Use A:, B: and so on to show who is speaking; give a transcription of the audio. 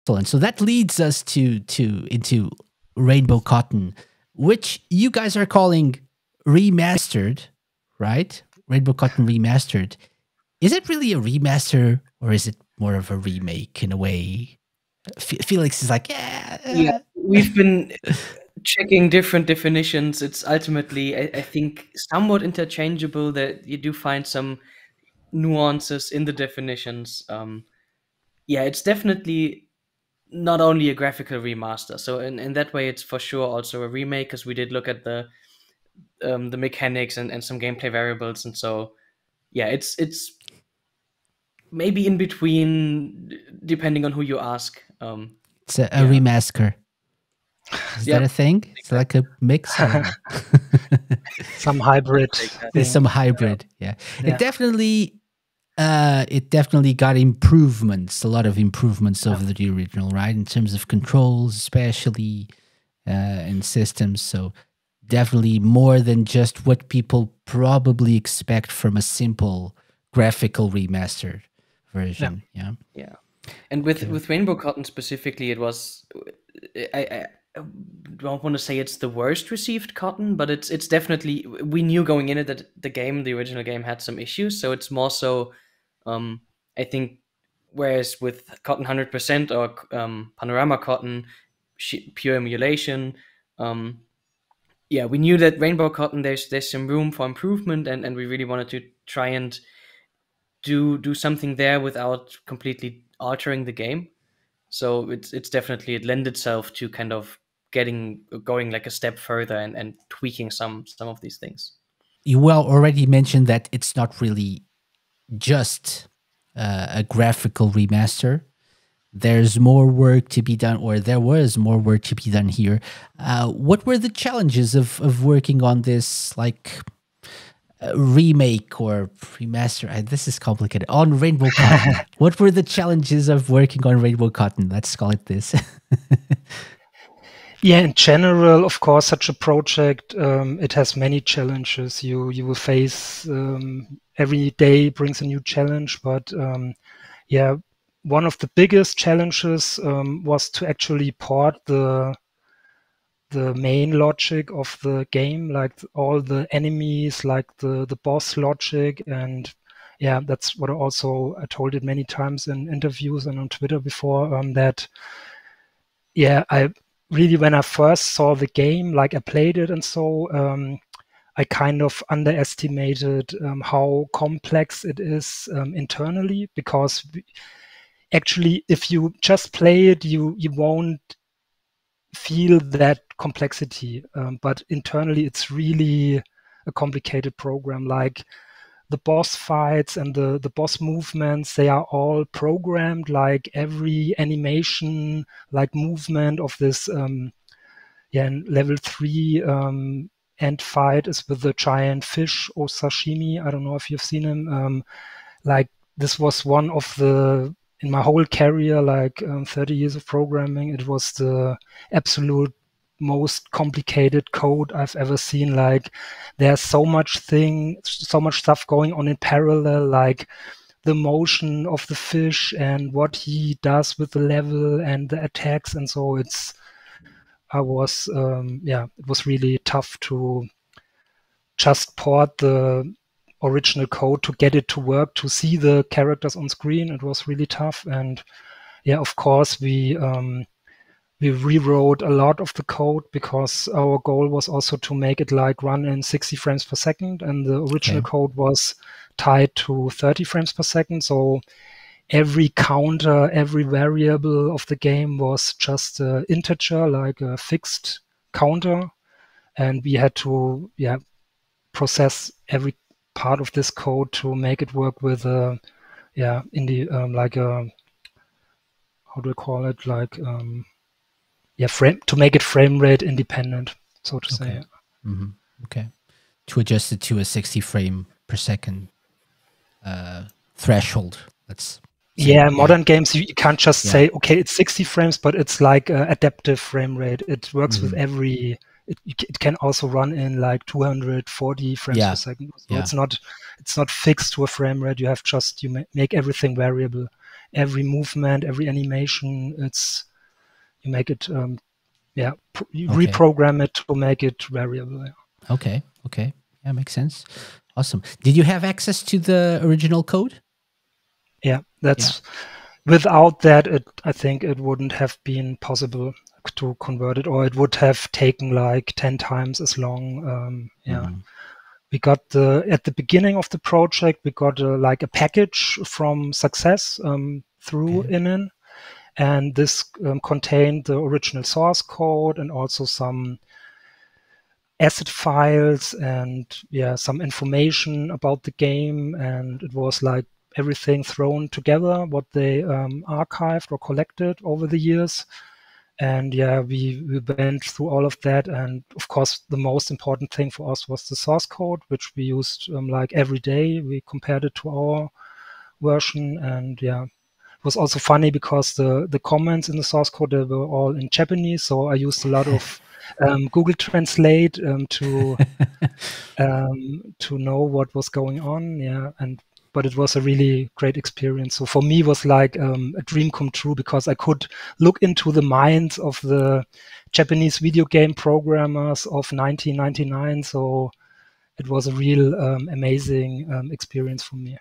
A: Excellent. So that leads us into Rainbow Cotton, which you guys are calling remastered, right? Rainbow Cotton Remastered. Is it really a remaster, or is it more of a remake in a way? Felix is like,
B: yeah. We've been checking different definitions. It's ultimately, I think, somewhat interchangeable. That you do find some nuances in the definitions. Yeah, it's definitely not only a graphical remaster. So in that way, it's for sure also a remake, because we did look at the mechanics and some gameplay variables, and so yeah, it's maybe in between, depending on who you ask.
A: It's a remaster. Is that a thing? It's like a mix.
C: Some hybrid.
A: There's some hybrid. Yeah. It definitely got improvements, a lot of improvements over the original, right? In terms of controls, especially, and systems. So definitely more than just what people probably expect from a simple graphical remastered version. Yeah.
B: And with Rainbow Cotton specifically, it was, I don't want to say it's the worst received Cotton, but it's definitely, we knew going in it that the original game had some issues. So it's more so, I think, whereas with Cotton 100% or Panorama Cotton, pure emulation, we knew that Rainbow Cotton, there's some room for improvement, and we really wanted to try and do something there without completely altering the game. So it's definitely, it lends itself to kind of going like a step further and tweaking some of these things.
A: You already mentioned that it's not really just a graphical remaster. There's more work to be done, or there was more work to be done here. What were the challenges of working on this, like, remake or remaster? This is complicated. On Rainbow Cotton. What were the challenges of working on Rainbow Cotton? Let's call it this.
C: Yeah, in general, of course, such a project, it has many challenges. You will face, every day brings a new challenge, but one of the biggest challenges was to actually port the main logic of the game, like all the enemies, like the boss logic. And that's what I told it many times in interviews and on Twitter before, that I really, when I first saw the game, like I played it and so I kind of underestimated how complex it is internally, because actually if you just play it, you won't feel that complexity, but internally it's really a complicated program. Like the boss fights and the boss movements, they are all programmed, like every animation, like movement of this in level 3 end fight is with the giant fish or sashimi. I don't know if you've seen him. Like this was one of the, in my whole career, like 30 years of programming, it was the absolute most complicated code I've ever seen. Like there's so much stuff going on in parallel, like the motion of the fish and what he does with the level and the attacks. And so it was really tough to just port the original code to get it to work, to see the characters on screen. It was really tough. And of course we rewrote a lot of the code, because our goal was also to make it like run in 60 frames per second, and the original code was tied to 30 frames per second. So every counter, every variable of the game was just an integer, like a fixed counter, and we had to process every part of this code to make it work with like a, how do I call it, like frame, to make it frame rate independent, so to say.
A: Mm-hmm. Okay, to adjust it to a 60 frame per second threshold. Let's say,
C: modern games, you can't just say, okay, it's 60 frames, but it's like adaptive frame rate. It works with every it can also run in like 240 frames per second. So it's not fixed to a frame rate. You have you make everything variable. Every movement, every animation, you make it you reprogram it to make it variable.
A: Okay. Yeah, makes sense. Awesome. Did you have access to the original code?
C: Yeah, without that, I think it wouldn't have been possible to convert it, or it would have taken like 10 times as long. We got at the beginning of the project, we got like a package from Success through ININ, and this contained the original source code and also some asset files and some information about the game, and it was like everything thrown together, what they archived or collected over the years. And we went through all of that, and of course the most important thing for us was the source code, which we used like every day. We compared it to our version, and it was also funny because the comments in the source code, they were all in Japanese, so I used a lot of Google Translate to know what was going on. But it was a really great experience. So for me, it was like a dream come true, because I could look into the minds of the Japanese video game programmers of 1999. So it was a real amazing experience for me.